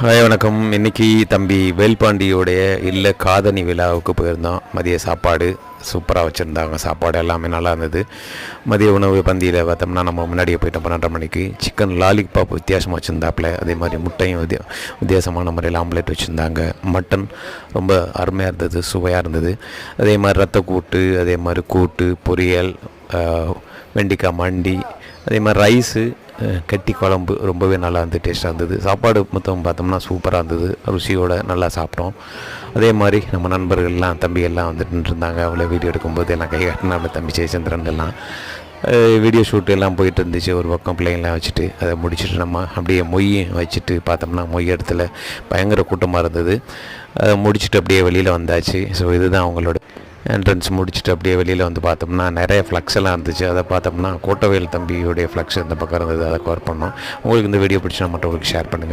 Hi வணக்கம். இன்றைக்கி தம்பி வேல்பாண்டியோடைய இல்லை காதணி விழாவுக்கு போயிருந்தோம். மதிய சாப்பாடு சூப்பராக வச்சுருந்தாங்க. சாப்பாடு எல்லாமே நல்லா இருந்தது. மதிய உணவு பந்தியில் பார்த்தோம்னா நம்ம முன்னாடியே போயிட்டோம். 12:30 மணிக்கு சிக்கன் லாலிபாப் வித்தியாசமாக வச்சுருந்தாப்புல. அதே மாதிரி முட்டையும் வித்தியாசமான முறையில் ஆம்லேட் வச்சுருந்தாங்க. மட்டன் ரொம்ப அருமையாக இருந்தது, சுவையாக இருந்தது. அதே மாதிரி ரத்தக்கூட்டு, அதே மாதிரி கூட்டு, பொரியல், வெண்டிக்காய் மண்டி, அதே மாதிரி ரைஸு, கட்டி குழம்பு ரொம்பவே நல்லா இருந்தது, டேஸ்ட்டாக இருந்தது. சாப்பாடு மொத்தம் பார்த்தோம்னா சூப்பராக இருந்தது, ருசியோடு நல்லா சாப்பிட்டோம். அதே மாதிரி நம்ம நண்பர்கள்லாம் தம்பியெல்லாம் வந்துட்டு இருந்தாங்க. அவ்வளோ வீடியோ எடுக்கும்போது எல்லாம் கை காட்டினால தம்பி ஜெயச்சந்திரன் எல்லாம் வீடியோ ஷூட்டு எல்லாம் போயிட்டு இருந்துச்சு. ஒரு பக்கம் பிள்ளைங்களாம் வச்சுட்டு அதை முடிச்சுட்டு நம்ம அப்படியே மொய் வச்சுட்டு பார்த்தோம்னா மொய் இடத்துல பயங்கர கூட்டமாக இருந்தது. அதை முடிச்சுட்டு அப்படியே வெளியில் வந்தாச்சு. ஸோ இதுதான் அவங்களோட என்ட்ரன்ஸ் முடிச்சுட்டு அப்படியே வெளியில் வந்து பார்த்தோம்னா நிறைய ஃப்ளக்ஸ் எல்லாம் இருந்துச்சு. அதை பார்த்தோம்னா கோட்டவேல் தம்பியுடைய ஃப்ளக்ஸ் இந்த பக்கம் இருந்தது, அதை கவர் பண்ணோம். உங்களுக்கு இந்த வீடியோ பிடிச்சா மற்றவங்களுக்கு ஷேர் பண்ணுங்கள்.